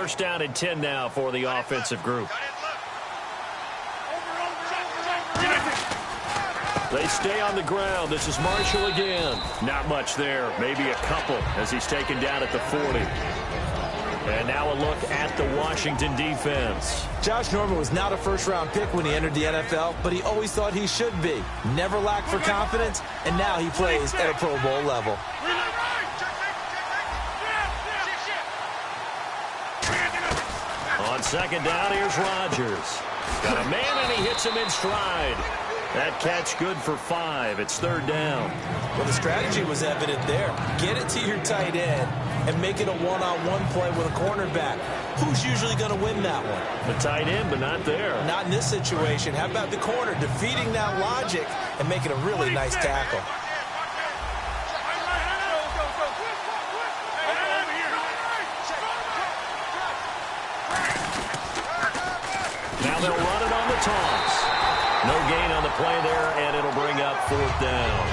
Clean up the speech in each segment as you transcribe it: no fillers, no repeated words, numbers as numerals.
First down and 10 now for the offensive group. They stay on the ground. This is Marshall again. Not much there. Maybe a couple as he's taken down at the 40. And now a look at the Washington defense. Josh Norman was not a first-round pick when he entered the NFL, but he always thought he should be. Never lacked for confidence, and now he plays at a Pro Bowl level. On second down, here's Rodgers. Got a man, and he hits him in stride. That catch good for 5. It's third down. Well, the strategy was evident there. Get it to your tight end and make it a one-on-one play with a cornerback. Who's usually going to win that one? The tight end, but not there. Not in this situation. How about the corner defeating that logic and making a really nice tackle? Now they'll run it on the toss. No gain on the play there, and it'll bring up fourth down.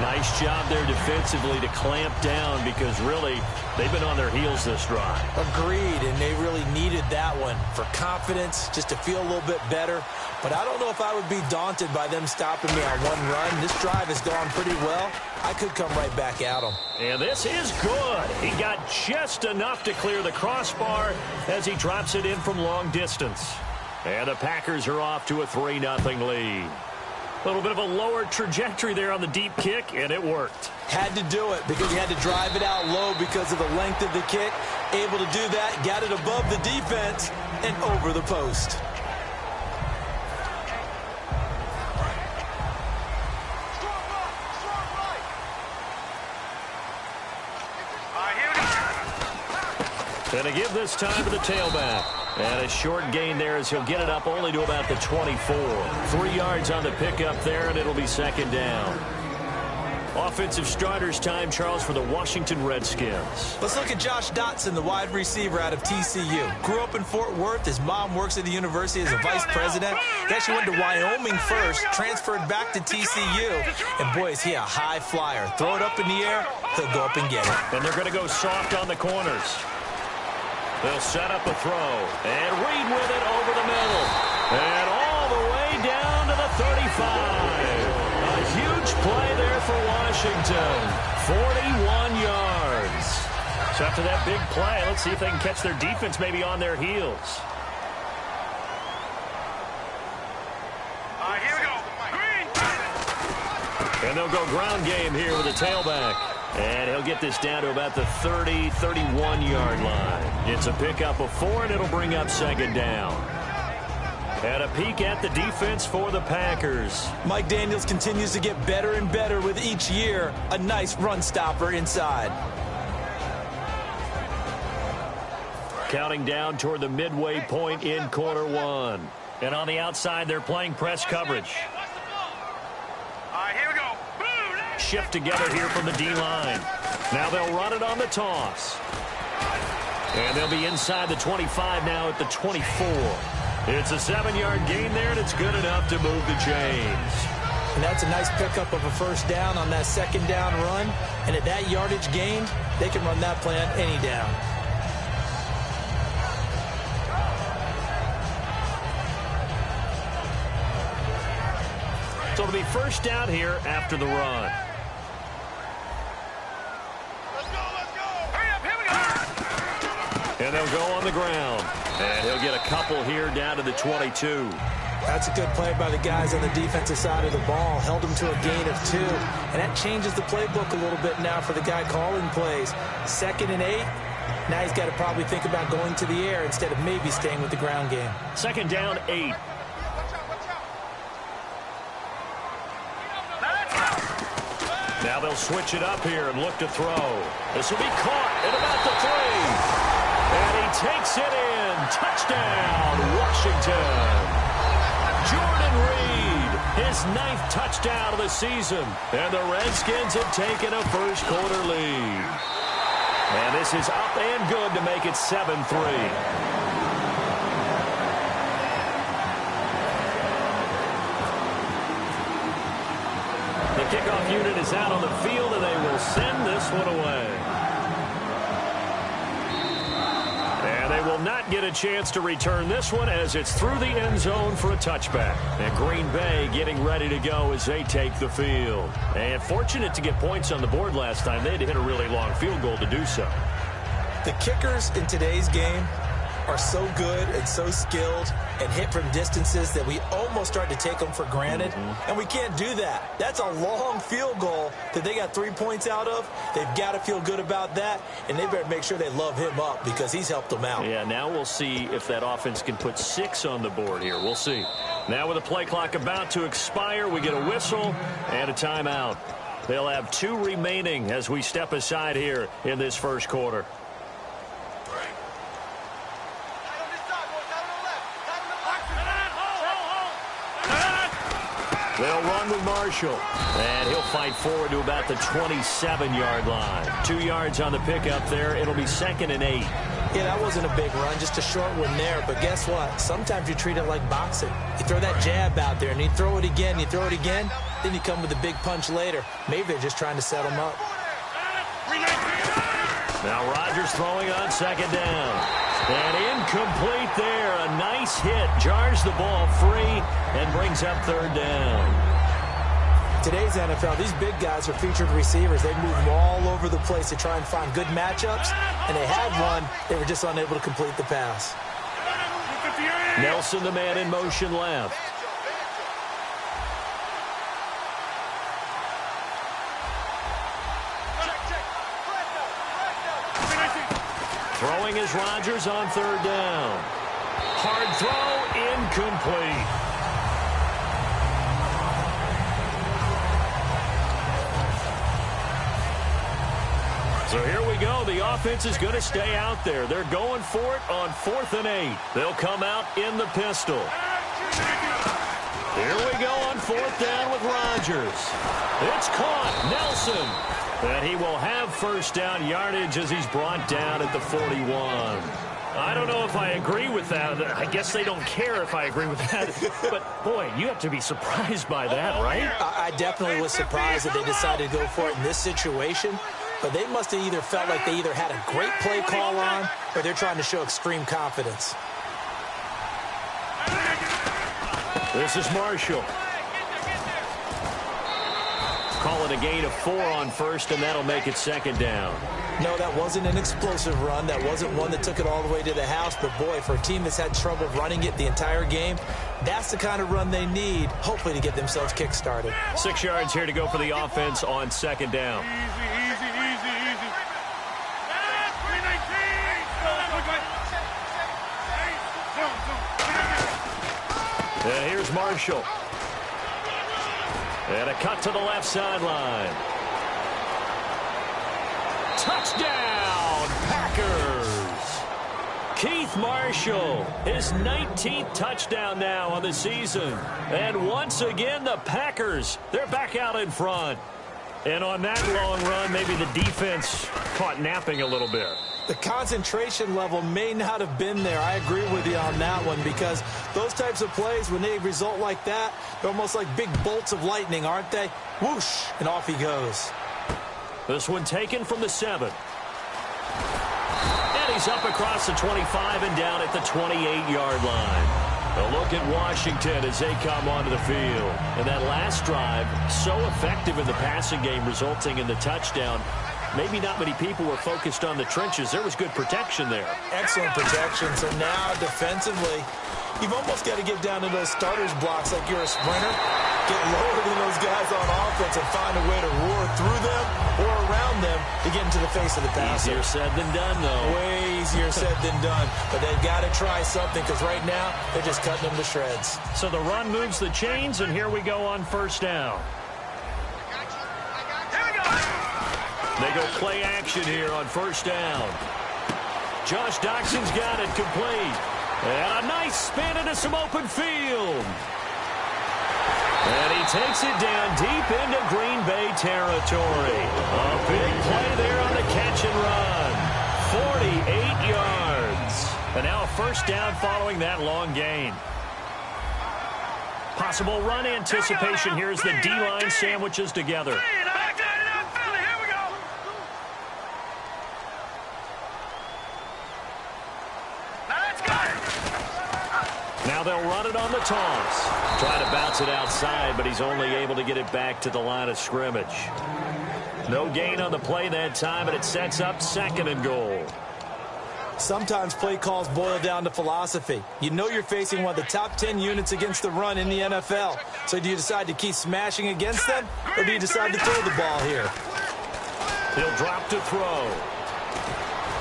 Nice job there defensively to clamp down because really they've been on their heels this drive. Agreed, and they really needed that one for confidence, just to feel a little bit better. But I don't know if I would be daunted by them stopping me on one run. This drive has gone pretty well. I could come right back at them. And this is good. He got just enough to clear the crossbar as he drops it in from long distance. And the Packers are off to a 3-0 lead. A little bit of a lower trajectory there on the deep kick, and it worked. Had to do it because he had to drive it out low because of the length of the kick. Able to do that, got it above the defense and over the post. And to give this time to the tailback. And a short gain there as he'll get it up only to about the 24. 3 yards on the pickup there, and it'll be second down. Offensive starters time, Charles, for the Washington Redskins. Let's look at Josh Dotson, the wide receiver out of TCU. Grew up in Fort Worth. His mom works at the university as a vice president. He actually went to Wyoming first, transferred back to TCU. And, boy, is he a high flyer. Throw it up in the air, he'll go up and get it. And they're going to go soft on the corners. They'll set up a throw. And Reed with it over the middle. And all the way down to the 35. A huge play there for Washington. 41 yards. So after that big play, let's see if they can catch their defense maybe on their heels. Here we go. Green. And they'll go ground game here with a tailback. And he'll get this down to about the 30, 31-yard line. It's a pickup of 4, and it'll bring up second down. And a peek at the defense for the Packers. Mike Daniels continues to get better and better with each year. A nice run stopper inside. Counting down toward the midway point in quarter one. And on the outside, they're playing press coverage. Here we go. Shift together here from the D-line. Now they'll run it on the toss. And they'll be inside the 25 now at the 24. It's a 7-yard gain there, and it's good enough to move the chains. And that's a nice pickup of a first down on that second down run. And at that yardage gained, they can run that play on any down. So it'll be first down here after the run. Let's go. Hurry up, here we go. And they'll go on the ground. And he'll get a couple here down to the 22. That's a good play by the guys on the defensive side of the ball. Held them to a gain of 2. And that changes the playbook a little bit now for the guy calling plays. 2nd and 8. Now he's got to probably think about going to the air instead of maybe staying with the ground game. Second down, 8. Now they'll switch it up here and look to throw. This will be caught at about the 3. And he takes it in. Touchdown, Washington. Jordan Reed, his 9th touchdown of the season. And the Redskins have taken a first-quarter lead. And this is up and good to make it 7-3. The kickoff unit is out on the field, and they will send this one away. will not get a chance to return this one as it's through the end zone for a touchback. And Green Bay getting ready to go as they take the field. And fortunate to get points on the board last time. They had to hit a really long field goal to do so. The kickers in today's game are so good and so skilled and hit from distances that we almost start to take them for granted. And we can't do that. That's a long field goal that they got 3 points out of. They've got to feel good about that, and they better make sure they love him up because he's helped them out. Yeah, now we'll see if that offense can put 6 on the board here. We'll see. Now with the play clock about to expire, we get a whistle and a timeout. They'll have 2 remaining as we step aside here in this first quarter. They'll run with Marshall, and he'll fight forward to about the 27-yard line. 2 yards on the pickup there. It'll be 2nd and 8. Yeah, that wasn't a big run, just a short one there. But guess what? Sometimes you treat it like boxing. You throw that jab out there, and you throw it again, you throw it again, then you come with a big punch later. Maybe they're just trying to set them up. Now Rodgers throwing on 2nd down. And incomplete there. A nice hit. Jars the ball free and brings up 3rd down. Today's NFL, these big guys are featured receivers. They move them all over the place to try and find good matchups. And they had one. They were just unable to complete the pass. Nelson, the man in motion left. Throwing is Rodgers on 3rd down. Hard throw, incomplete. So here we go. The offense is going to stay out there. They're going for it on 4th and 8. They'll come out in the pistol. Here we go on 4th down with Rodgers. It's caught. Nelson. And he will have 1st down yardage as he's brought down at the 41. I don't know if I agree with that. I guess they don't care if I agree with that. But, boy, you have to be surprised by that, right? I definitely was surprised that they decided to go for it in this situation. But they must have either felt like they either had a great play call on or they're trying to show extreme confidence. This is Marshall. Call it a gain of 4 on 1st, and that'll make it 2nd down. No, that wasn't an explosive run. That wasn't one that took it all the way to the house. But, boy, for a team that's had trouble running it the entire game, that's the kind of run they need, hopefully, to get themselves kick-started. 6 yards here to go for the offense on 2nd down. Easy. And here's Marshall. And a cut to the left sideline. Touchdown, Packers. Keith Marshall, his 19th touchdown now on the season. And once again, the Packers, they're back out in front. And on that long run, maybe the defense caught napping a little bit. The concentration level may not have been there. I agree with you on that one because those types of plays, when they result like that, they're almost like big bolts of lightning, aren't they? Whoosh, and off he goes. This one taken from the 7. And he's up across the 25 and down at the 28-yard line. A look at Washington as they come onto the field. And that last drive, so effective in the passing game, resulting in the touchdown. Maybe not many people were focused on the trenches. There was good protection there. Excellent protection. So now defensively, you've almost got to get down to those starters blocks like you're a sprinter. Get lower than those guys on offense and find a way to roar through them or around them to get into the face of the passer. Easier said than done, though. Way easier said than done. But they've got to try something because right now they're just cutting them to shreds. So the run moves the chains, and here we go on 1st down. They go play action here on 1st down. Josh Doxson's got it complete. And a nice spin into some open field. And he takes it down deep into Green Bay territory. A big play there on the catch and run. 48 yards. And now a 1st down following that long gain. Possible run anticipation here as the D-line sandwiches together. Now they'll run it on the toss. Trying to bounce it outside, but he's only able to get it back to the line of scrimmage. No gain on the play that time, and it sets up 2nd and goal. Sometimes play calls boil down to philosophy. You know you're facing one of the top 10 units against the run in the NFL. So do you decide to keep smashing against them, or do you decide to throw the ball here? He'll drop to throw.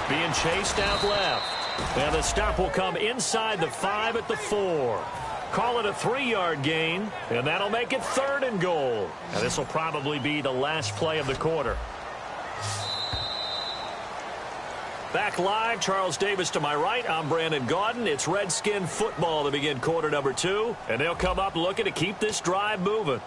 Being chased out left. And the stop will come inside the 5 at the 4. Call it a 3-yard gain, and that'll make it 3rd and goal. And this will probably be the last play of the quarter. Back live, Charles Davis to my right. I'm Brandon Gaudin. It's Redskin football to begin quarter number 2, and they'll come up looking to keep this drive moving.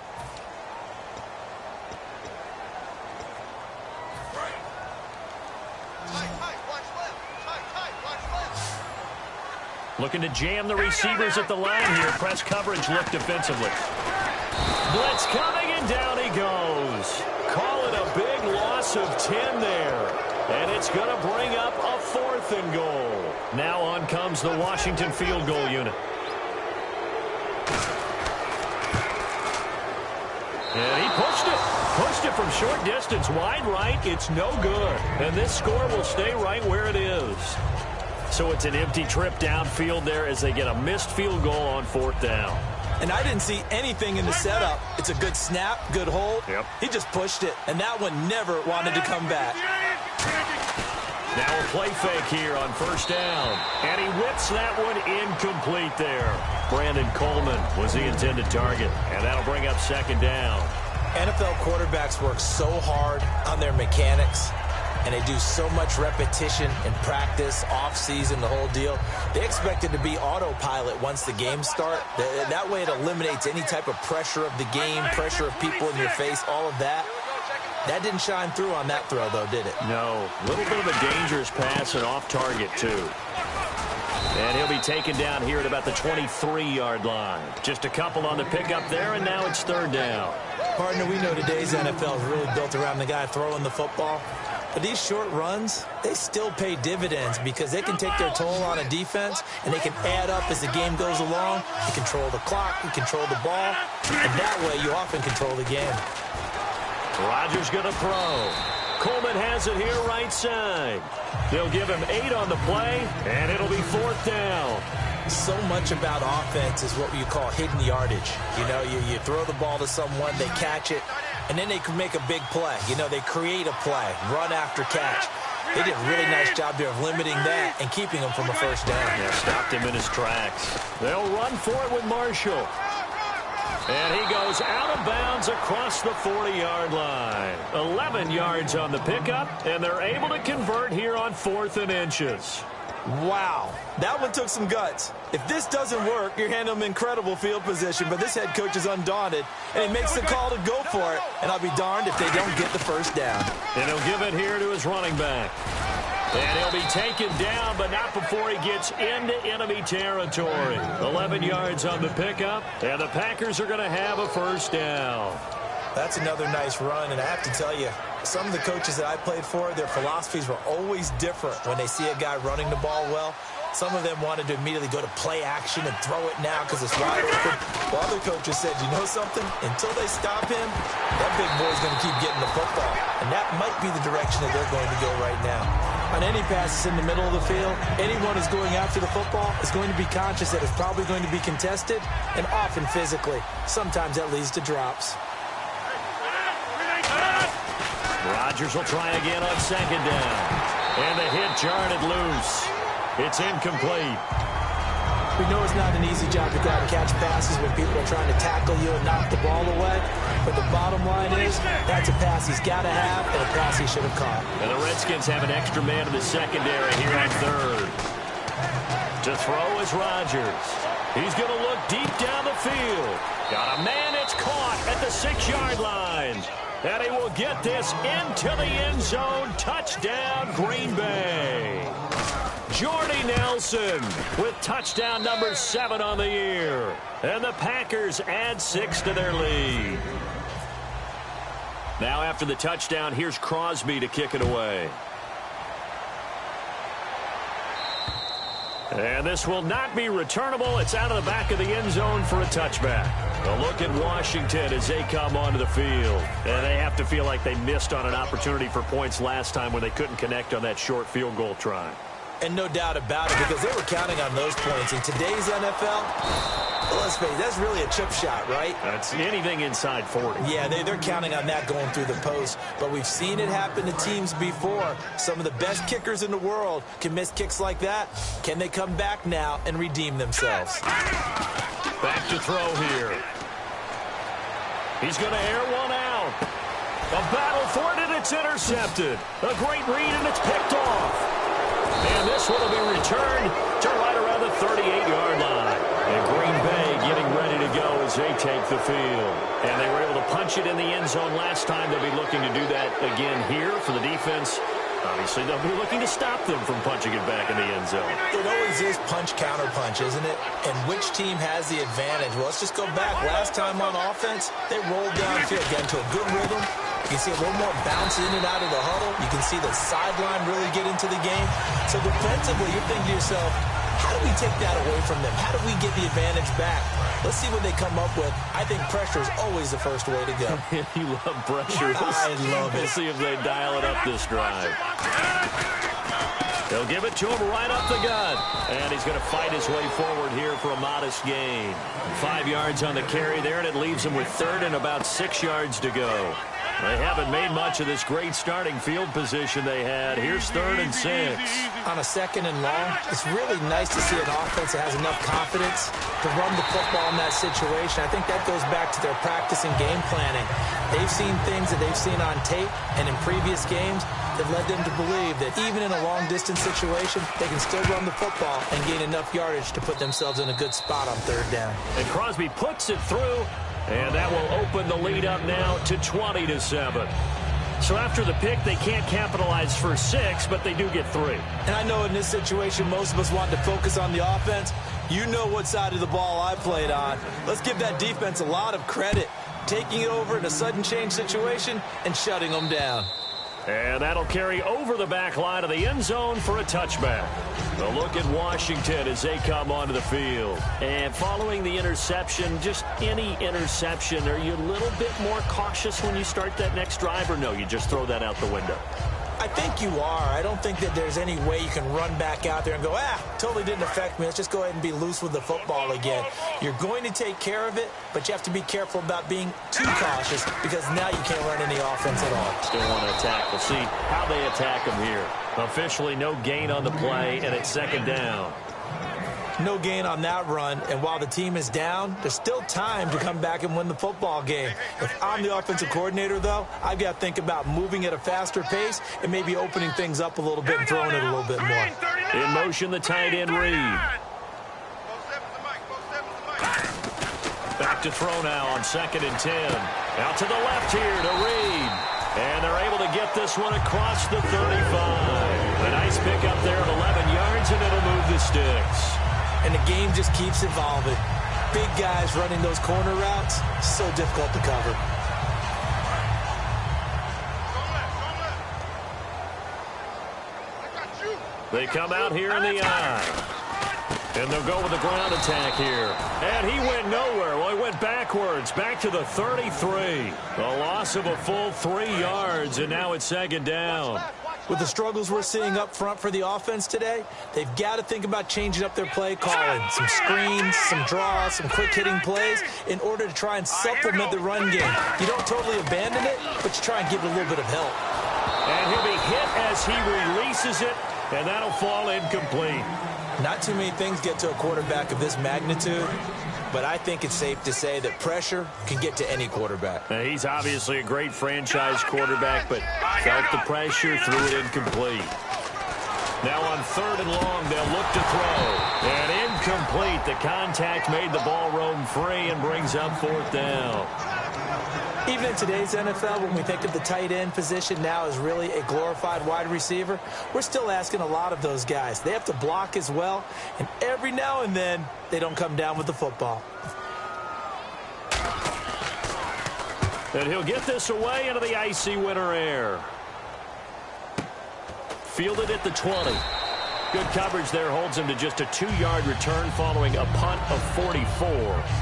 Looking to jam the receivers at the line here. Press coverage look defensively. Blitz coming, and down he goes. Call it a big loss of 10 there. And it's going to bring up a 4th and goal. Now on comes the Washington field goal unit. And he pushed it. Pushed it from short distance. Wide right. It's no good. And this score will stay right where it is. So it's an empty trip downfield there as they get a missed field goal on 4th down. And I didn't see anything in the setup. It's a good snap, good hold. Yep. He just pushed it, and that one never wanted to come back. Now a play fake here on 1st down. And he whips that one incomplete there. Brandon Coleman was the intended target. And that'll bring up 2nd down. NFL quarterbacks work so hard on their mechanics, and they do so much repetition in practice, off-season, the whole deal. They expect it to be autopilot once the games start. That way it eliminates any type of pressure of the game, pressure of people in your face, all of that. That didn't shine through on that throw, though, did it? No. A little bit of a dangerous pass and off target, too. And he'll be taken down here at about the 23-yard line. Just a couple on the pickup there, and now it's 3rd down. Partner, we know today's NFL is really built around the guy throwing the football. But these short runs, they still pay dividends because they can take their toll on a defense, and they can add up as the game goes along. You control the clock, you control the ball, and that way you often control the game. Rodgers going to throw. Coleman has it here right side. They'll give him 8 on the play, and it'll be 4th down. So much about offense is what you call hidden yardage. You know, you throw the ball to someone, they catch it, and then they can make a big play. You know, they create a play, run after catch. They did a really nice job there of limiting that and keeping him from a 1st down. Yeah, stopped him in his tracks. They'll run for it with Marshall. And he goes out of bounds across the 40-yard line. 11 yards on the pickup, and they're able to convert here on 4th and inches. Wow, that one took some guts. If this doesn't work, you're handing them incredible field position, but this head coach is undaunted, and he makes the call to go for it, and I'll be darned if they don't get the 1st down. And he'll give it here to his running back. And he'll be taken down, but not before he gets into enemy territory. 11 yards on the pickup, and the Packers are going to have a 1st down. That's another nice run, and I have to tell you, some of the coaches that I played for, their philosophies were always different when they see a guy running the ball well. Some of them wanted to immediately go to play action and throw it now because it's wide open. While other coaches said, you know something? Until they stop him, that big boy's going to keep getting the football. And that might be the direction that they're going to go right now. On any passes in the middle of the field, anyone who's going after the football is going to be conscious that it's probably going to be contested, and often physically. Sometimes that leads to drops. Rodgers will try again on 2nd down. And the hit jarred it loose. It's incomplete. We know it's not an easy job to go out and catch passes when people are trying to tackle you and knock the ball away. But the bottom line is, that's a pass he's got to have and a pass he should have caught. And the Redskins have an extra man in the secondary here on 3rd. To throw is Rodgers. He's going to look deep down the field. Got a man, it's caught at the 6-yard line. And he will get this into the end zone. Touchdown, Green Bay. Jordy Nelson with touchdown number 7 on the year. And the Packers add 6 to their lead. Now after the touchdown, here's Crosby to kick it away. And this will not be returnable. It's out of the back of the end zone for a touchback. A look at Washington as they come onto the field. And they have to feel like they missed on an opportunity for points last time when they couldn't connect on that short field goal try. And no doubt about it, because they were counting on those points. In today's NFL, let's face it, that's really a chip shot, right? That's anything inside 40. Yeah, they're counting on that going through the post. But we've seen it happen to teams before. Some of the best kickers in the world can miss kicks like that. Can they come back now and redeem themselves? Back to throw here. He's going to air one out. A battle for it, and it's intercepted. A great read, and it's picked off. And this one will be returned to right around the 38-yard line. And Green Bay getting ready to go as they take the field. And they were able to punch it in the end zone last time. They'll be looking to do that again here for the defense. Obviously, they'll be looking to stop them from punching it back in the end zone. It always is punch-counter-punch, isn't it? And which team has the advantage? Well, let's just go back. Last time on offense, they rolled downfield, got into a good rhythm. You can see a little more bounce in and out of the huddle. You can see the sideline really get into the game. So defensively, you're thinking to yourself, how do we take that away from them? How do we get the advantage back? Let's see what they come up with. I think pressure is always the first way to go. You love pressure. I love it. We'll see if they dial it up this drive. They'll give it to him right up the gut. And he's going to fight his way forward here for a modest gain. 5 yards on the carry there, and it leaves him with third and about 6 yards to go. They haven't made much of this great starting field position they had. Here's 3rd and 6. On a 2nd and long, it's really nice to see an offense that has enough confidence to run the football in that situation. I think that goes back to their practice and game planning. They've seen things that they've seen on tape and in previous games that led them to believe that even in a long-distance situation, they can still run the football and gain enough yardage to put themselves in a good spot on 3rd down. And Crosby puts it through. And that will open the lead up now to 20-7. So after the pick, they can't capitalize for 6, but they do get 3. And I know in this situation, most of us want to focus on the offense. You know what side of the ball I played on. Let's give that defense a lot of credit, taking it over in a sudden change situation and shutting them down. And that'll carry over the back line of the end zone for a touchback. A look at Washington as they come onto the field. And following the interception, just any interception, are you a little bit more cautious when you start that next drive, or no, you just throw that out the window? I think you are. I don't think that there's any way you can run back out there and go, totally didn't affect me. Let's just go ahead and be loose with the football again. You're going to take care of it, but you have to be careful about being too cautious because now you can't run any offense at all. Still want to attack. We'll see how they attack them here. Officially no gain on the play, and it's 2nd down. No gain on that run, and while the team is down, there's still time to come back and win the football game. If I'm the offensive coordinator, though, I've got to think about moving at a faster pace and maybe opening things up a little bit and throwing it a little bit more. In motion, the tight end Reed. Back to throw now on 2nd and 10. Out to the left here to Reed. And they're able to get this one across the 35. A nice pick up there of 11 yards, and it'll move the sticks. And the game just keeps evolving. Big guys running those corner routes, so difficult to cover. They come out here in the eye. And they'll go with the ground attack here. And he went nowhere. Well, he went backwards, back to the 33. A loss of a full 3 yards, and now it's 2nd down. With the struggles we're seeing up front for the offense today, they've got to think about changing up their play calling. Some screens, some draws, some quick-hitting plays in order to try and supplement the run game. You don't totally abandon it, but you try and give it a little bit of help. And he'll be hit as he releases it, and that'll fall incomplete. Not too many things get to a quarterback of this magnitude, but I think it's safe to say that pressure can get to any quarterback. Now, he's obviously a great franchise quarterback, but felt the pressure, threw it incomplete. Now on 3rd and long, they'll look to throw. And incomplete. The contact made the ball roam free and brings up 4th down. Even in today's NFL, when we think of the tight end position now as really a glorified wide receiver, we're still asking a lot of those guys. They have to block as well, and every now and then, they don't come down with the football. And he'll get this away into the icy winter air. Fielded at the 20. Good coverage there holds him to just a 2-yard return following a punt of 44.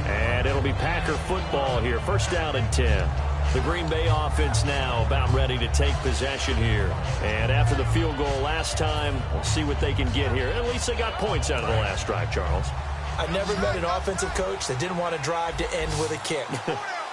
And it'll be Packer football here. First down and 10. The Green Bay offense now about ready to take possession here. And after the field goal last time, we'll see what they can get here. At least they got points out of the last drive, Charles. I never met an offensive coach that didn't want to drive to end with a kick.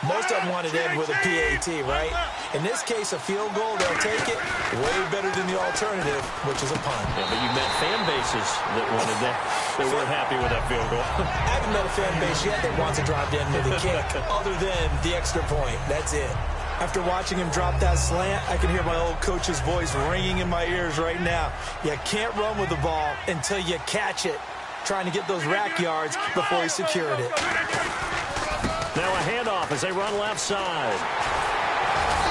Most of them want to end with a PAT, right? In this case, a field goal, they'll take it way better than the alternative, which is a punt. Yeah, but you met fan bases that wanted that. They weren't happy with that field goal. I haven't met a fan base yet that wants to drive to end with a kick, other than the extra point. That's it. After watching him drop that slant, I can hear my old coach's voice ringing in my ears right now. You can't run with the ball until you catch it. Trying to get those rack yards before he secured it. Now a handoff as they run left side.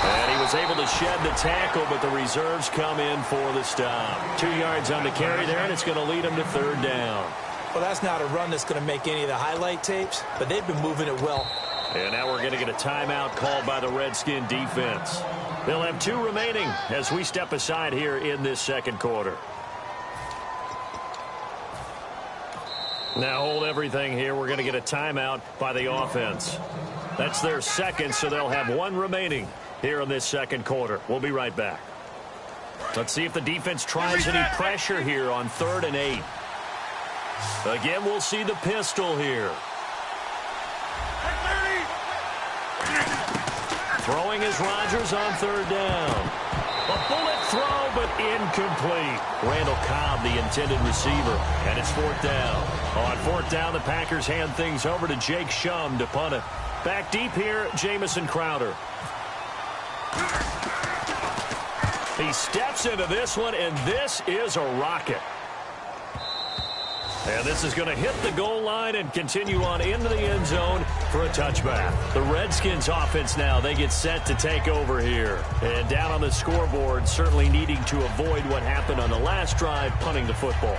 And he was able to shed the tackle, but the reserves come in for the stop. 2 yards on the carry there, and it's going to lead him to third down. Well, that's not a run that's going to make any of the highlight tapes, but they've been moving it well. And now we're going to get a timeout called by the Redskin defense. They'll have 2 remaining as we step aside here in this second quarter. Now hold everything here. We're going to get a timeout by the offense. That's their second, so they'll have 1 remaining here in this second quarter. We'll be right back. Let's see if the defense tries any pressure here on 3rd and 8. Again, we'll see the pistol here. Throwing is Rodgers on 3rd down. A bullet throw, but incomplete. Randall Cobb, the intended receiver, and it's 4th down. On 4th down, the Packers hand things over to Jake Shum to punt it. Back deep here, Jamison Crowder. He steps into this one, and this is a rocket. And this is going to hit the goal line and continue on into the end zone for a touchback. The Redskins offense now, they get set to take over here. And down on the scoreboard, certainly needing to avoid what happened on the last drive, punting the football.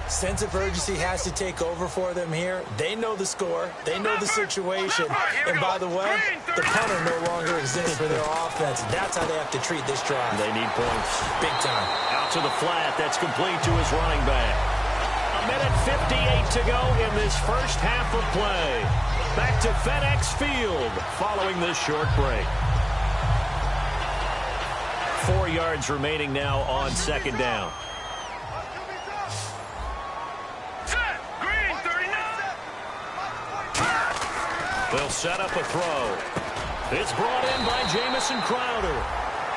Sense of urgency has to take over for them here. They know the score. They know the situation. And by the way, the punter no longer exists for their offense. That's how they have to treat this drive. They need points. Big time. Out to the flat. That's complete to his running back. A minute 58 to go in this first half of play. Back to FedEx Field following this short break. 4 yards remaining now on 2nd down. They'll set up a throw. It's brought in by Jamison Crowder.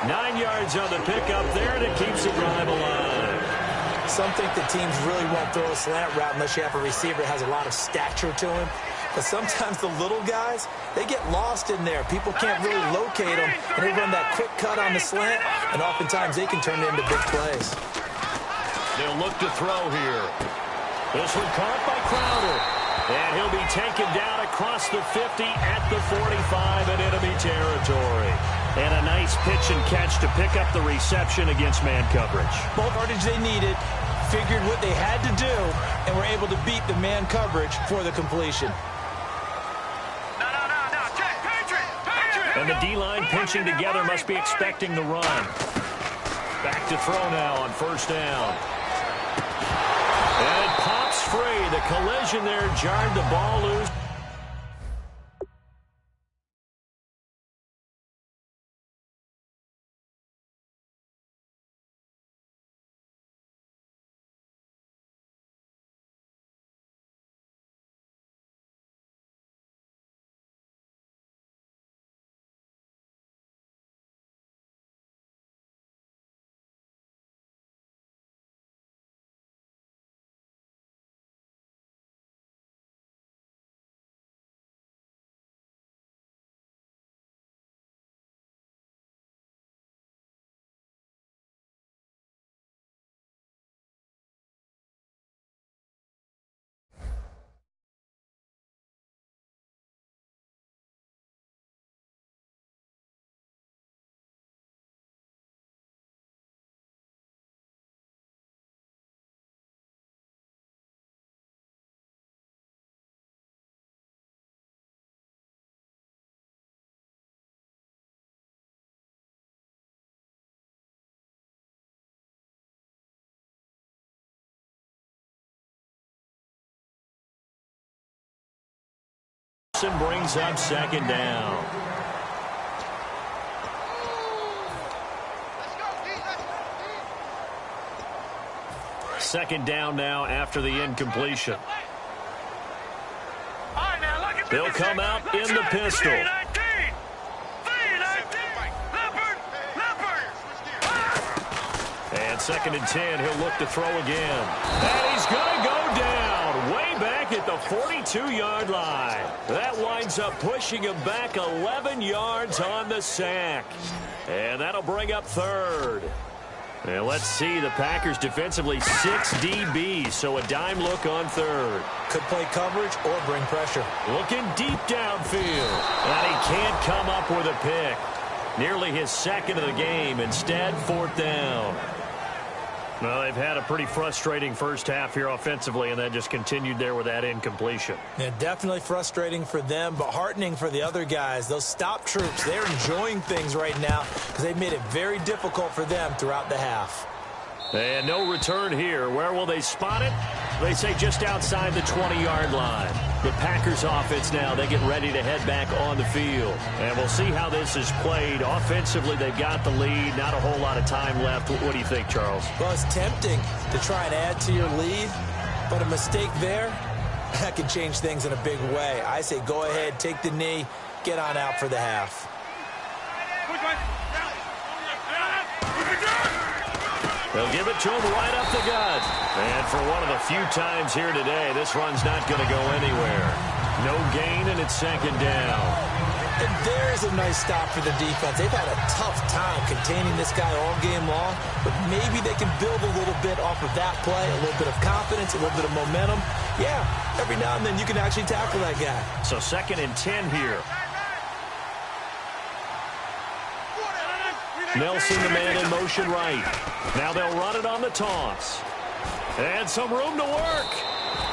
9 yards on the pickup there, and it keeps the drive alive. Some think the teams really won't throw a slant route unless you have a receiver that has a lot of stature to him. But sometimes the little guys, they get lost in there. People can't really locate them, and they run that quick cut on the slant, and oftentimes they can turn it into big plays. They'll look to throw here. This one caught by Crowder. And he'll be taken down across the 50 at the 45 in enemy territory. And a nice pitch and catch to pick up the reception against man coverage. Both yardage they needed, figured what they had to do, and were able to beat the man coverage for the completion. And the D-line pinching together must be expecting the run. Back to throw now on 1st down. And it pops free. The collision there jarred the ball loose. Nelson brings up second down. Second down now after the incompletion. They'll come out in the pistol. And 2nd and 10, he'll look to throw again. And he's going to go down way back at the 42-yard line. That winds up pushing him back 11 yards on the sack. And that'll bring up 3rd. And let's see, the Packers defensively 6 DBs, so a dime look on 3rd. Could play coverage or bring pressure. Looking deep downfield. And he can't come up with a pick. Nearly his 2nd of the game. Instead, 4th down. Well, they've had a pretty frustrating first half here offensively, and that just continued there with that incompletion. Yeah, definitely frustrating for them, but heartening for the other guys. Those stop troops, they're enjoying things right now because they've made it very difficult for them throughout the half. And no return here. Where will they spot it? They say just outside the 20-yard line. The Packers offense now, they get ready to head back on the field. And we'll see how this is played. Offensively, they've got the lead. Not a whole lot of time left. What do you think, Charles? Well, it's tempting to try and add to your lead, but a mistake there, that can change things in a big way. I say go ahead, take the knee, get on out for the half. They'll give it to him right up the gut. And for one of the few times here today, this run's not going to go anywhere. No gain, and it's 2nd down. And there's a nice stop for the defense. They've had a tough time containing this guy all game long, but maybe they can build a little bit off of that play, a little bit of confidence, a little bit of momentum. Yeah, every now and then you can actually tackle that guy. So 2nd and 10 here. Nelson, the man in motion right. Now they'll run it on the toss. And some room to work.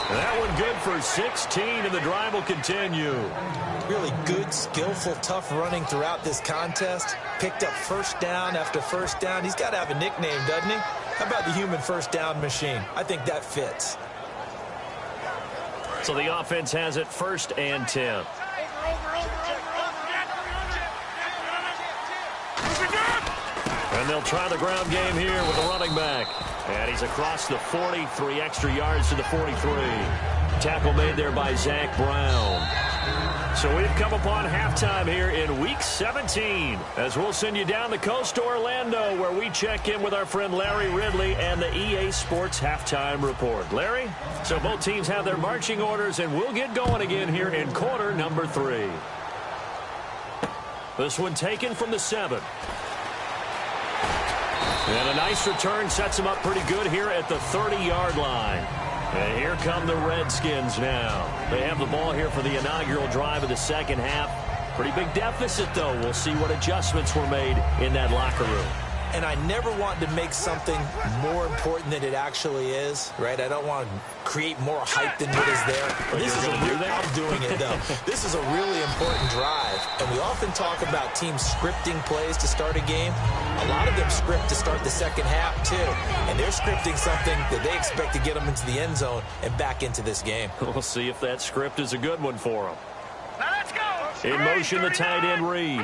That one good for 16, and the drive will continue. Really good, skillful, tough running throughout this contest. Picked up first down after first down. He's got to have a nickname, doesn't he? How about the human first down machine? I think that fits. So the offense has it 1st and 10. And they'll try the ground game here with the running back. And he's across the 40, 3 extra yards to the 43. Tackle made there by Zach Brown. So we've come upon halftime here in Week 17, as we'll send you down the coast to Orlando, where we check in with our friend Larry Ridley and the EA Sports Halftime Report. Larry? So both teams have their marching orders, and we'll get going again here in quarter number 3. This one taken from the 7. And a nice return sets them up pretty good here at the 30-yard line. And here come the Redskins now. They have the ball here for the inaugural drive of the second half. Pretty big deficit, though. We'll see what adjustments were made in that locker room. And I never want to make something more important than it actually is, right? I don't want to create more hype than what is there. This is I'm doing it, though. This is a really important drive. And we often talk about teams scripting plays to start a game. A lot of them script to start the second half, too. And they're scripting something that they expect to get them into the end zone and back into this game. We'll see if that script is a good one for them. Now let's go. In motion, the tight end Reed.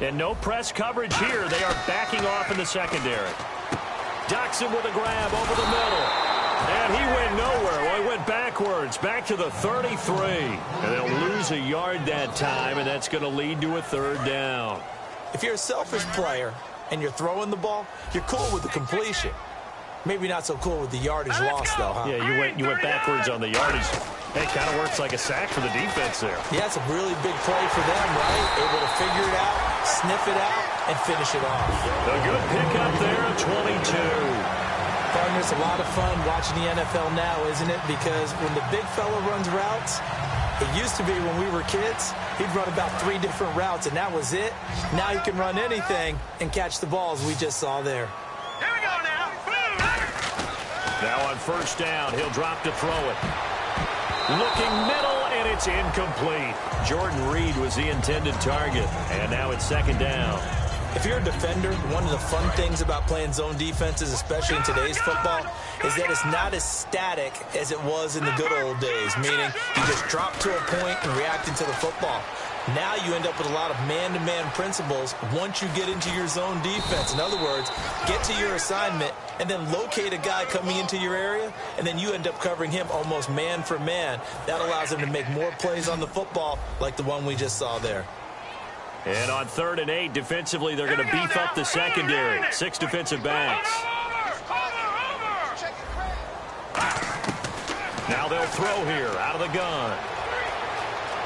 And no press coverage here. They are backing off in the secondary. Doxson with a grab over the middle. And he went nowhere. Well, he went backwards, back to the 33. And they'll lose a yard that time, and that's going to lead to a 3rd down. If you're a selfish player and you're throwing the ball, you're cool with the completion. Maybe not so cool with the yardage loss, though, huh? Yeah, you went backwards on the yardage. It kind of works like a sack for the defense there. Yeah, it's a really big play for them, right? Able to figure it out, sniff it out, and finish it off. A good pickup there at 22. Partner, it's a lot of fun watching the NFL now, isn't it? Because when the big fella runs routes, it used to be when we were kids, he'd run about 3 different routes, and that was it. Now you can run anything and catch the balls we just saw there. Here we go now. Now on 1st down, he'll drop to throw it. Looking middle, and it's incomplete. Jordan Reed was the intended target. And now it's 2nd down. If you're a defender, one of the fun things about playing zone defenses, especially in today's football, is that it's not as static as it was in the good old days, meaning you just drop to a point and react into the football. Now you end up with a lot of man-to-man principles once you get into your zone defense. In other words, get to your assignment and then locate a guy coming into your area, and then you end up covering him almost man for man. That allows him to make more plays on the football like the one we just saw there. And on 3rd and 8, defensively, they're going to beef up the secondary. 6 defensive backs. Now they'll throw here out of the gun.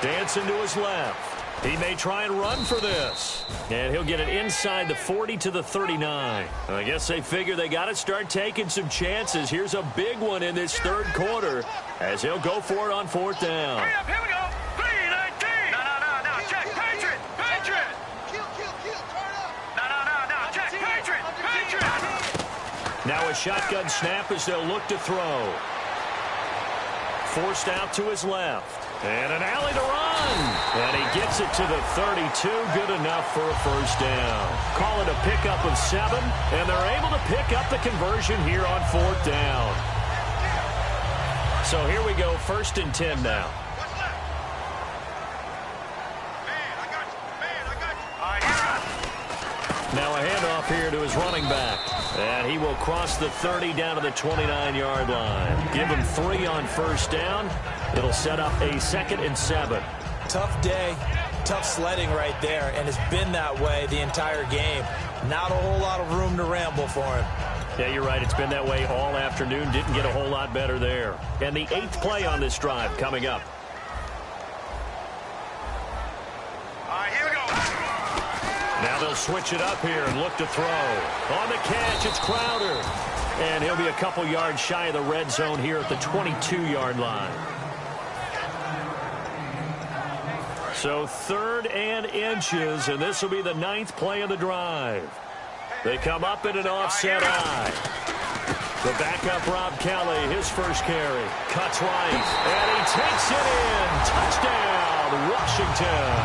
Dancing to his left. He may try and run for this. And he'll get it inside the 40 to the 39. I guess they figure they got to start taking some chances. Here's a big one in this 3rd quarter as he'll go for it on 4th down. Hurry up, here we go. 3-19. No, check, Patriot. Turn up. No, check, Patriot. Now a shotgun snap as they'll look to throw. Forced out to his left. And an alley to run. And he gets it to the 32. Good enough for a 1st down. Call it a pickup of 7. And they're able to pick up the conversion here on 4th down. So here we go, 1st and 10 now. Now a handoff here to his running back. And he will cross the 30 down to the 29-yard line. Give him 3 on 1st down. It'll set up a 2nd and 7. Tough day, tough sledding right there, and it's been that way the entire game. Not a whole lot of room to ramble for him. Yeah, you're right. It's been that way all afternoon. Didn't get a whole lot better there. And the 8th play on this drive coming up. All right, here we go. Now they'll switch it up here and look to throw. On the catch, it's Crowder. And he'll be a couple yards shy of the red zone here at the 22-yard line. So 3rd and inches, and this will be the 9th play of the drive. They come up in an offset eye. The backup Rob Kelly, his first carry. Cuts right, and he takes it in. Touchdown, Washington.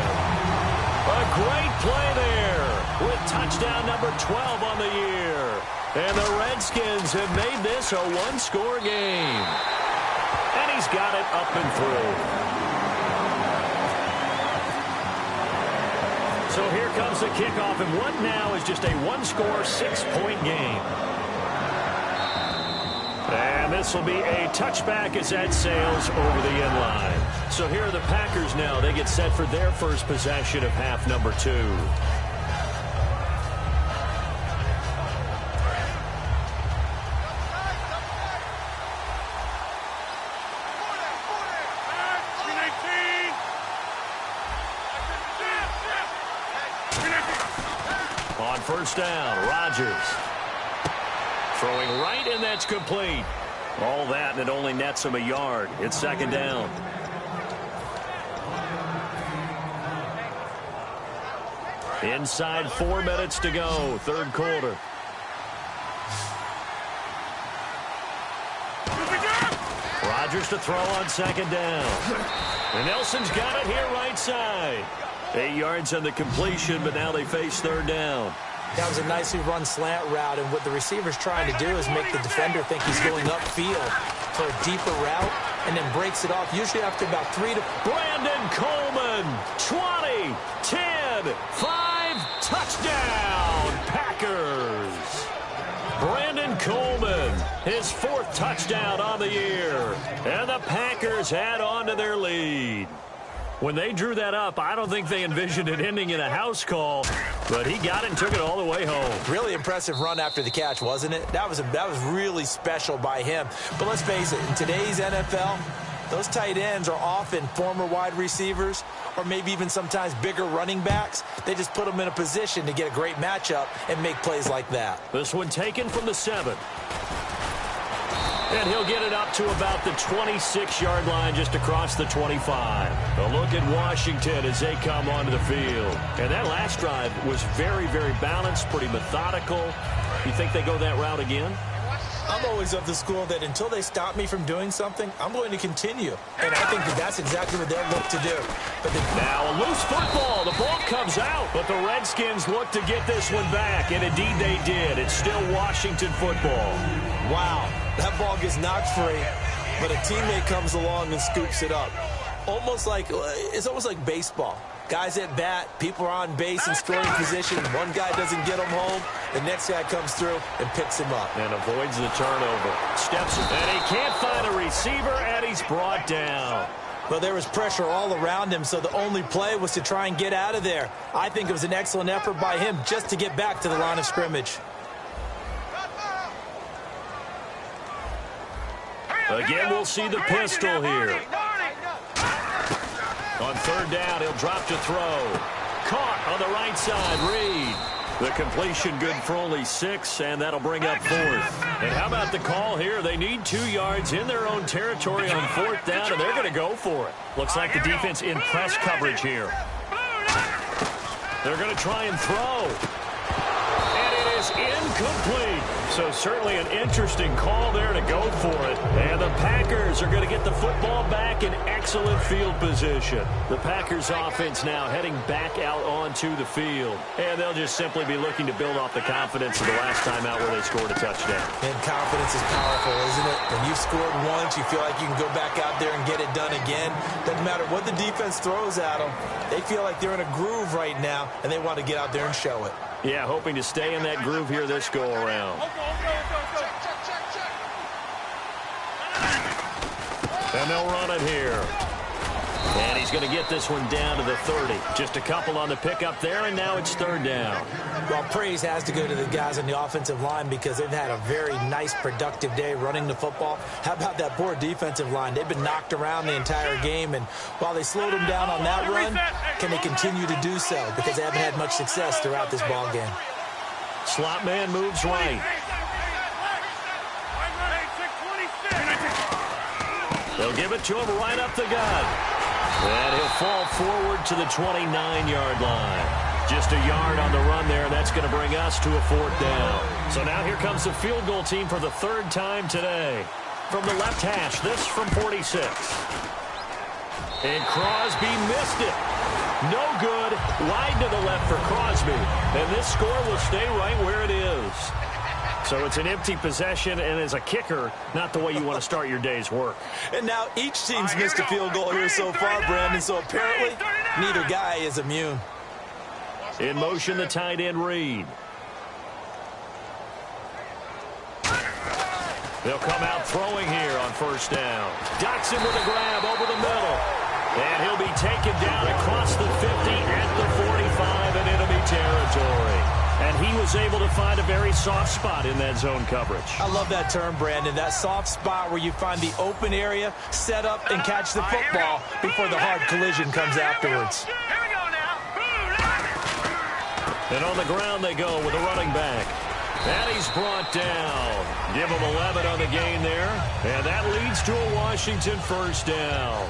A great play there with touchdown number 12 on the year. And the Redskins have made this a one-score game. And he's got it up and through. So here comes the kickoff, and what now is just a one-score, 6-point game. And this will be a touchback as that sails over the end line. So here are the Packers now. They get set for their first possession of half number 2. On 1st down, Rodgers. Throwing right, and that's complete. All that, and it only nets him a yard. It's 2nd down. Inside 4 minutes to go, 3rd quarter. Rodgers to throw on 2nd down. And Nelson's got it here right side. 8 yards on the completion, but now they face 3rd down. That was a nicely run slant route, and what the receiver's trying to do is make the defender think he's going upfield for a deeper route, and then breaks it off, usually after about 3 to... Brandon Coleman, 20, 10, 5, touchdown, Packers. Brandon Coleman, his 4th touchdown on the year, and the Packers add on to their lead. When they drew that up, I don't think they envisioned it ending in a house call, but he got it and took it all the way home. Really impressive run after the catch, wasn't it? That was really special by him. But let's face it, in today's NFL, those tight ends are often former wide receivers or maybe even sometimes bigger running backs. They just put them in a position to get a great matchup and make plays like that. This one taken from the 7. And he'll get it up to about the 26-yard line just across the 25. A look at Washington as they come onto the field. And that last drive was very, very balanced, pretty methodical. You think they go that route again? I'm always of the school that until they stop me from doing something, I'm going to continue. And I think that that's exactly what they'll look to do. But now a loose football. The ball comes out, but the Redskins look to get this one back, and indeed they did. It's still Washington football. Wow, that ball gets knocked free, but a teammate comes along and scoops it up. It's almost like baseball. Guys at bat, people are on base in scoring position. One guy doesn't get him home. The next guy comes through and picks him up. And avoids the turnover. Steps, and he can't find a receiver, and he's brought down. Well, there was pressure all around him, so the only play was to try and get out of there. I think it was an excellent effort by him just to get back to the line of scrimmage. Again, we'll see the pistol here. On third down, he'll drop to throw. Caught on the right side, Reed. The completion good for only 6, and that'll bring up 4th. And how about the call here? They need 2 yards in their own territory on 4th down, and they're going to go for it. Looks like the defense in press coverage here. They're going to try and throw. And it is incomplete. So certainly an interesting call there to go for it. And the Packers are going to get the football back in excellent field position. The Packers offense now heading back out onto the field. And they'll just simply be looking to build off the confidence of the last time out where they scored a touchdown. And confidence is powerful, isn't it? When you've scored once, you feel like you can go back out there and get it done again. Doesn't matter what the defense throws at them. They feel like they're in a groove right now, and they want to get out there and show it. Yeah, hoping to stay in that groove here this go-around. And they'll run it here. And he's going to get this one down to the 30. Just a couple on the pickup there, and now it's 3rd down. Well, praise has to go to the guys on the offensive line because they've had a very nice, productive day running the football. How about that poor defensive line? They've been knocked around the entire game, and while they slowed them down on that run, can they continue to do so? Because they haven't had much success throughout this ball game. Slot man moves right. They'll give it to him right up the gut. And he'll fall forward to the 29-yard line. Just a yard on the run there. That's going to bring us to a 4th down. So now here comes the field goal team for the 3rd time today. From the left hash, this from 46. And Crosby missed it. No good. Wide to the left for Crosby. And this score will stay right where it is. So it's an empty possession, and as a kicker, not the way you want to start your day's work. And now each team's missed a field goal here so far, Brandon, so apparently neither guy is immune. In motion, the tight end, Reed. They'll come out throwing here on 1st down. Dotson with a grab over the middle. And he'll be taken down across the 50 at the 45 in enemy territory. And he was able to find a very soft spot in that zone coverage. I love that term, Brandon. That soft spot where you find the open area, set up, and catch the football before the hard collision comes afterwards. And on the ground they go with a running back. And he's brought down. Give him 11 on the gain there. And that leads to a Washington 1st down.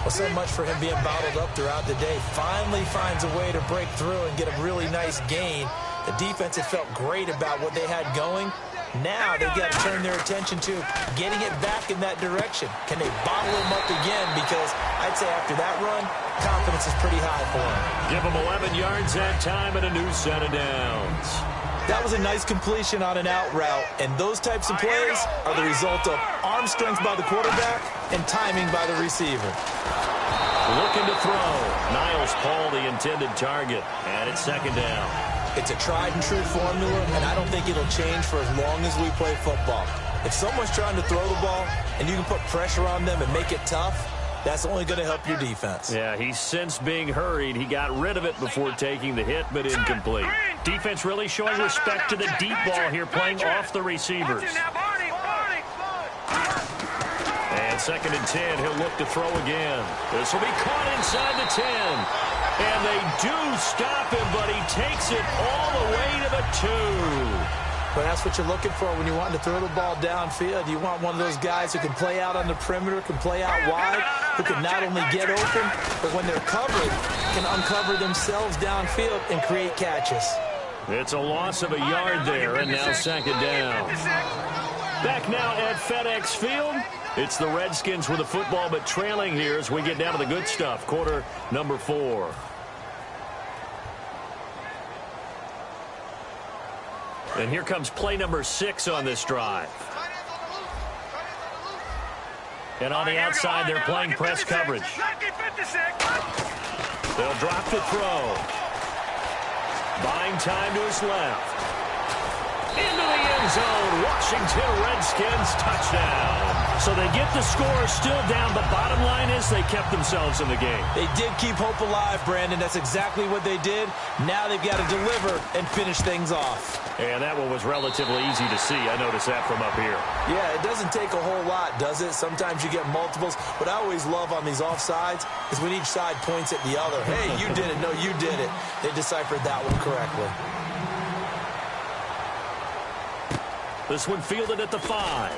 Well, so much for him being bottled up throughout the day. Finally finds a way to break through and get a really nice gain. The defense had felt great about what they had going. Now they've got to turn their attention to getting it back in that direction. Can they bottle him up again? Because I'd say after that run, confidence is pretty high for him. Give him 11 yards that time and a new set of downs. That was a nice completion on an out route, and those types of plays are the result of arm strength by the quarterback and timing by the receiver. Looking to throw. Niles Paul, the intended target, and it's 2nd down. It's a tried-and-true formula, and I don't think it'll change for as long as we play football. If someone's trying to throw the ball and you can put pressure on them and make it tough, that's only going to help your defense. Yeah, he's since being hurried. He got rid of it before taking the hit, but incomplete. Defense really showing respect to the deep ball here, playing off the receivers. And 2nd and 10, he'll look to throw again. This will be caught inside the 10. And they do stop him, but he takes it all the way to the 2. But that's what you're looking for when you want to throw the ball downfield. You want one of those guys who can play out on the perimeter, can play out wide, who can not only get open, but when they're covered, can uncover themselves downfield and create catches. It's a loss of a yard there, and now 2nd down. Back now at FedEx Field. It's the Redskins with the football, but trailing here as we get down to the good stuff. Quarter number 4. And here comes play number 6 on this drive. And on the outside, they're playing press coverage. They'll drop the throw. Buying time to his left. Into the end zone. Washington Redskins touchdown. So they get the score still down, but bottom line is they kept themselves in the game. They did keep hope alive, Brandon. That's exactly what they did. Now they've got to deliver and finish things off. And that one was relatively easy to see. I noticed that from up here. Yeah, it doesn't take a whole lot, does it? Sometimes you get multiples. What I always love on these offsides is when each side points at the other. Hey, you did it. No, you did it. They deciphered that one correctly. This one fielded at the 5.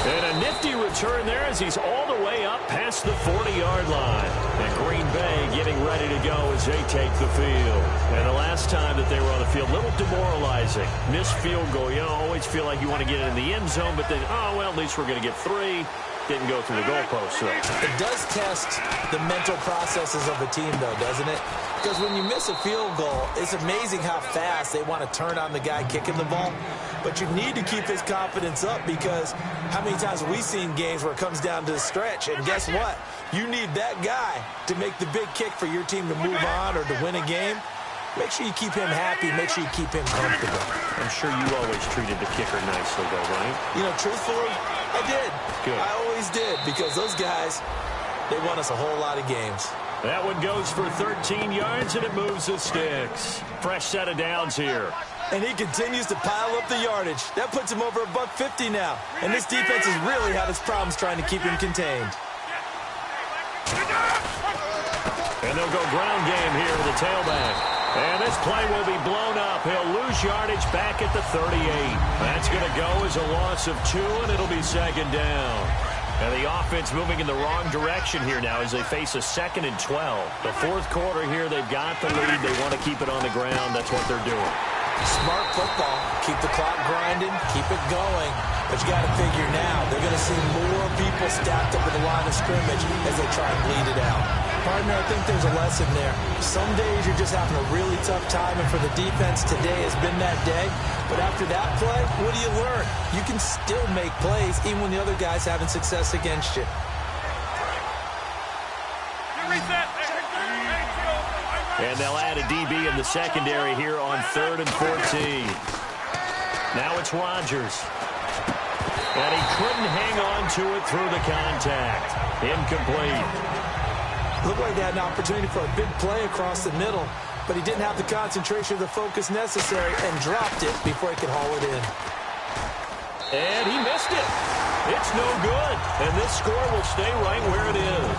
And a nifty return there as he's all the way up past the 40-yard line. And Green Bay getting ready to go as they take the field. And the last time that they were on the field, a little demoralizing. Missed field goal. You always feel like you want to get it in the end zone, but then, oh, well, at least we're going to get 3. Didn't go through the goalpost. So it does test the mental processes of a team, though, doesn't it? Because when you miss a field goal, it's amazing how fast they want to turn on the guy kicking the ball. But you need to keep his confidence up because how many times have we seen games where it comes down to the stretch? And guess what? You need that guy to make the big kick for your team to move on or to win a game. Make sure you keep him happy. Make sure you keep him comfortable. I'm sure you always treated the kicker nicely, though, right? You know, truthfully, I did. Good. I always did because those guys, they won us a whole lot of games. That one goes for 13 yards, and it moves the sticks. Fresh set of downs here. And he continues to pile up the yardage. That puts him over $150 now. And this defense has really had its problems trying to keep him contained. And they'll go ground game here with the tailback. And this play will be blown up. He'll lose yardage back at the 38. That's going to go as a loss of 2, and it'll be second down. And the offense moving in the wrong direction here now as they face a 2nd and 12. The fourth quarter here, they've got the lead. They want to keep it on the ground. That's what they're doing. Smart football. Keep the clock grinding. Keep it going. But you got to figure now, they're going to see more people stacked up at the line of scrimmage as they try and bleed it out. Partner, I think there's a lesson there. Some days you're just having a really tough time, and for the defense, today has been that day. But after that play, what do you learn? You can still make plays even when the other guy's having success against you. And they'll add a DB in the secondary here on 3rd and 14. Now it's Rodgers. And he couldn't hang on to it through the contact. Incomplete. Looked like they had an opportunity for a big play across the middle, but he didn't have the concentration or the focus necessary and dropped it before he could haul it in. And he missed it. It's no good. And this score will stay right where it is.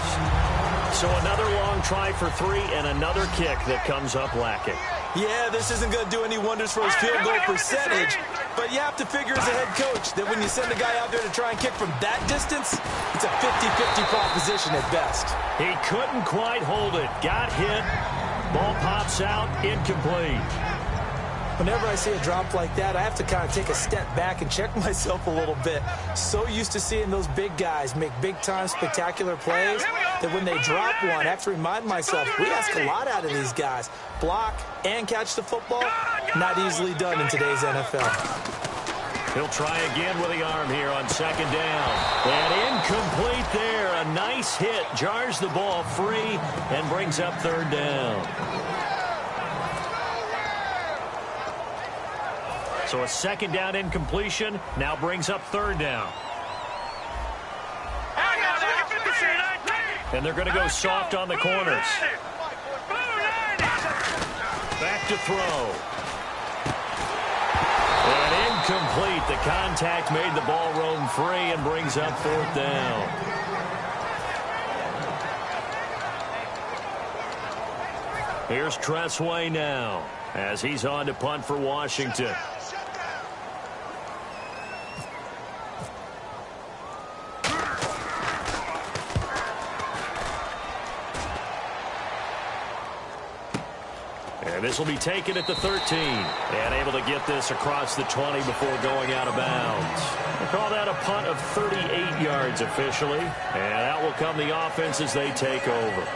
So another long try for 3 and another kick that comes up lacking. Yeah, this isn't going to do any wonders for his field goal percentage, but you have to figure as a head coach that when you send a guy out there to try and kick from that distance, it's a 50-50 proposition at best. He couldn't quite hold it. Got hit. Ball pops out. Incomplete. Whenever I see a drop like that, I have to kind of take a step back and check myself a little bit. So used to seeing those big guys make big-time spectacular plays that when they drop one, I have to remind myself, we ask a lot out of these guys. Block and catch the football, not easily done in today's NFL. He'll try again with the arm here on 2nd down. And incomplete there. A nice hit. Jars the ball free and brings up 3rd down. So a 2nd down incompletion now brings up 3rd down. And they're going to go soft on the corners. Back to throw. And incomplete. The contact made the ball roam free and brings up 4th down. Here's Tressway now as he's on to punt for Washington. And this will be taken at the 13. And able to get this across the 20 before going out of bounds. We'll call that a punt of 38 yards officially. And out will come the offense as they take over.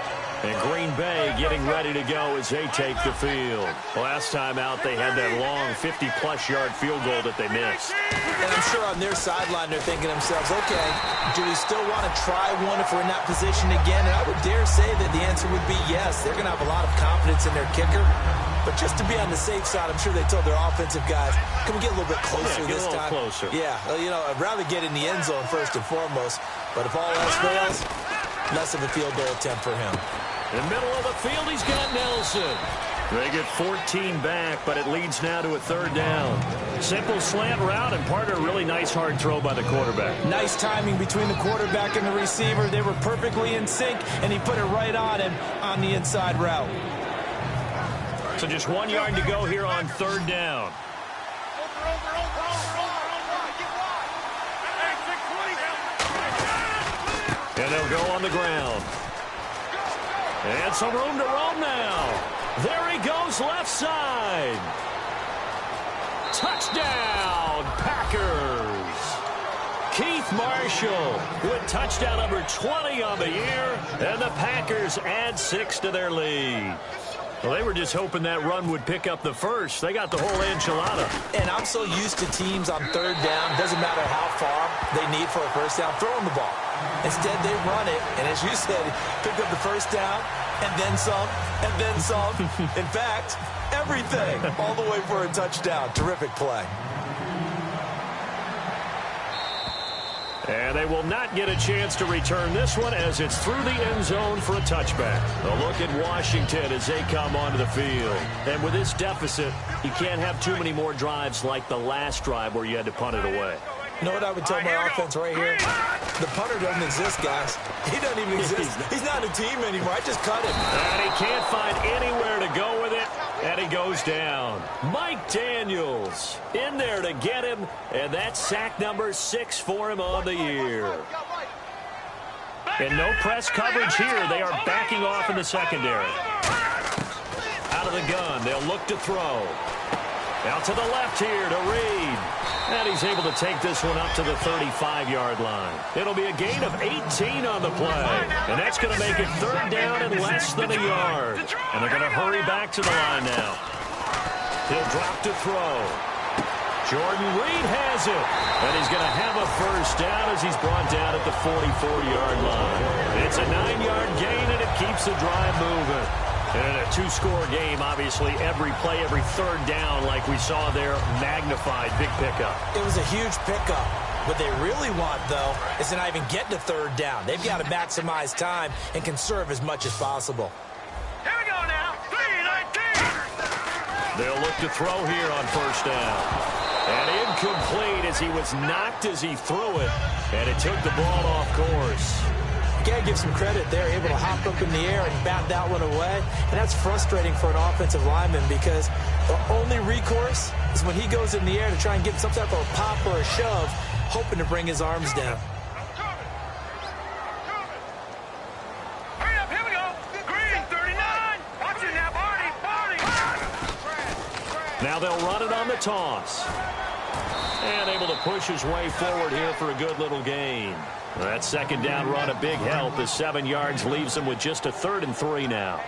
And Green Bay getting ready to go as they take the field. Last time out, they had that long 50-plus-yard field goal that they missed. And I'm sure on their sideline, they're thinking to themselves, okay, do we still want to try one if we're in that position again? And I would dare say that the answer would be yes. They're going to have a lot of confidence in their kicker. But just to be on the safe side, I'm sure they told their offensive guys, can we get a little bit closer this time? Closer. Yeah, you know, I'd rather get in the end zone first and foremost. But if all else fails, less of a field goal attempt for him. In the middle of the field, he's got Nelson. They get 14 back, but it leads now to a third down. Simple slant route, and part of a really nice hard throw by the quarterback. Nice timing between the quarterback and the receiver. They were perfectly in sync, and he put it right on him on the inside route. So just 1 yard to go here on third down. And they'll go on the ground. And some room to roam now. There he goes, left side. Touchdown, Packers. Keith Marshall with touchdown number 20 on the year. And the Packers add 6 to their lead. Well, they were just hoping that run would pick up the first. They got the whole enchilada. And I'm so used to teams on third down, doesn't matter how far they need for a first down, throwing the ball. Instead, they run it, and as you said, pick up the first down, and then some, and then some. In fact, everything, all the way for a touchdown. Terrific play. And they will not get a chance to return this one as it's through the end zone for a touchback. A look at Washington as they come onto the field. And with this deficit, you can't have too many more drives like the last drive where you had to punt it away. You know what I would tell my offense right here? The punter doesn't exist, guys. He doesn't even exist. He's not a team anymore. I just cut him. And he can't find anywhere to go with it. And he goes down. Mike Daniels in there to get him. And that's sack number 6 for him on the year. And no press coverage here. They are backing off in the secondary. Out of the gun. They'll look to throw. Out to the left here to Reed. And he's able to take this one up to the 35-yard line. It'll be a gain of 18 on the play. And that's going to make it third down and less than a yard. And they're going to hurry back to the line now. He'll drop to throw. Jordan Reed has it. And he's going to have a first down as he's brought down at the 44-yard line. It's a 9-yard gain, and it keeps the drive moving. And in a 2-score game, obviously, every play, every third down, like we saw there, magnified. Big pickup. It was a huge pickup. What they really want, though, is to not even get to third down. They've got to maximize time and conserve as much as possible. Here we go now. 3-19. They'll look to throw here on first down. And incomplete as he was knocked as he threw it. And it took the ball off course. Got to give some credit. They're able to hop up in the air and bat that one away. And that's frustrating for an offensive lineman because the only recourse is when he goes in the air to try and get some type of a pop or a shove, hoping to bring his arms down. Hurry up, here we go. Green, 39. Watch it now, Barney. Now they'll run it on the toss. And able to push his way forward here for a good little gain. That second down run, a big help as 7 yards leaves him with just a 3rd and 3 now.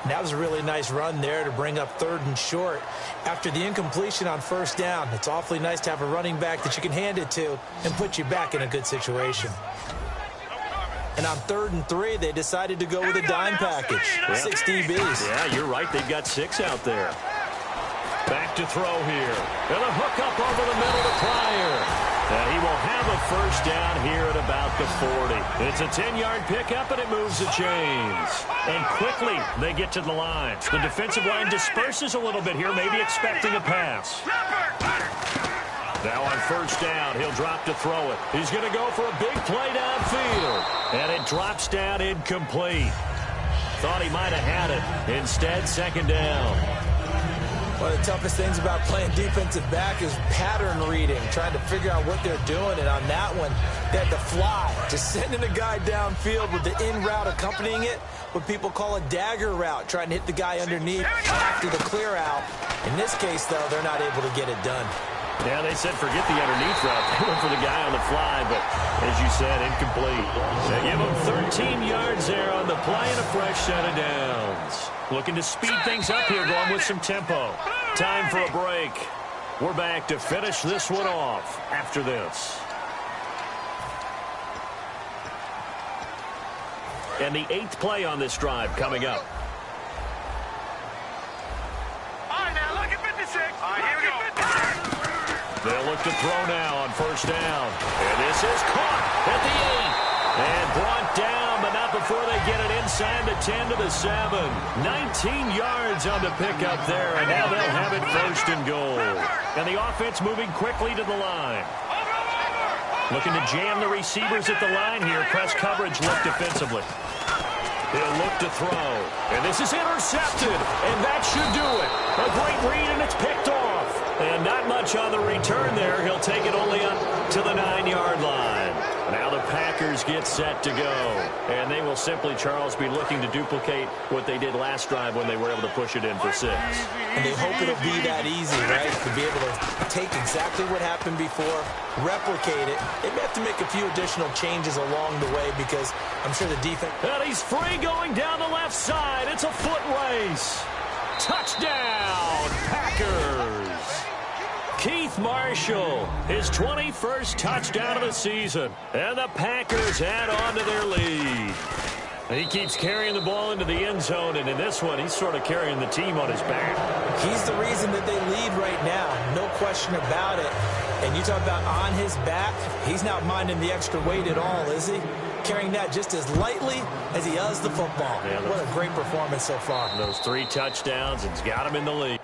That was a really nice run there to bring up 3rd and short. After the incompletion on first down, it's awfully nice to have a running back that you can hand it to and put you back in a good situation. And on 3rd and 3, they decided to go with a dime package. 6 DBs. Yeah, you're right. They've got 6 out there. Back to throw here. And a hook up over the middle to Pryor. And he will have a first down here at about the 40. It's a 10-yard pickup, and it moves the chains. And quickly, they get to the line. The defensive line disperses a little bit here, maybe expecting a pass. Now on first down, he'll drop to throw it. He's going to go for a big play downfield. And it drops down incomplete. Thought he might have had it. Instead, second down. One of the toughest things about playing defensive back is pattern reading, trying to figure out what they're doing. And on that one, they had to fly, just sending a guy downfield with the in route accompanying it, what people call a dagger route, trying to hit the guy underneath after the clear out. In this case, though, they're not able to get it done. Yeah, they said forget the underneath route. They went for the guy on the fly, but as you said, incomplete. They give him 13 yards there on the play and a fresh set of downs. Looking to speed things up here, going with some tempo. Time for a break. We're back to finish this one off after this. And the 8th play on this drive coming up. All right, now look at 56. All right, here we go. They'll look to throw now on first down. And this is caught at the 8. And brought down, but not before they get it inside the 10 to the 7. 19 yards on the pickup there, and now they'll have it first and goal. And the offense moving quickly to the line. Looking to jam the receivers at the line here. Press coverage look defensively. He'll look to throw. And this is intercepted. And that should do it. A great read, and it's picked off. And not much on the return there. He'll take it only up to the 9-yard line. Now the Packers get set to go. And they will simply, Charles, be looking to duplicate what they did last drive when they were able to push it in for 6. And they hope it'll be that easy, right? To be able to take exactly what happened before, replicate it. They may have to make a few additional changes along the way because I'm sure the defense... And he's free going down the left side. It's a foot race. Touchdown, Packers. Keith Marshall, his 21st touchdown of the season. And the Packers add on to their lead. He keeps carrying the ball into the end zone, and in this one, he's sort of carrying the team on his back. He's the reason that they lead right now, no question about it. And you talk about on his back, he's not minding the extra weight at all, is he? Carrying that just as lightly as he does the football. Yeah, what a great performance so far. Those 3 touchdowns, it's got him in the lead.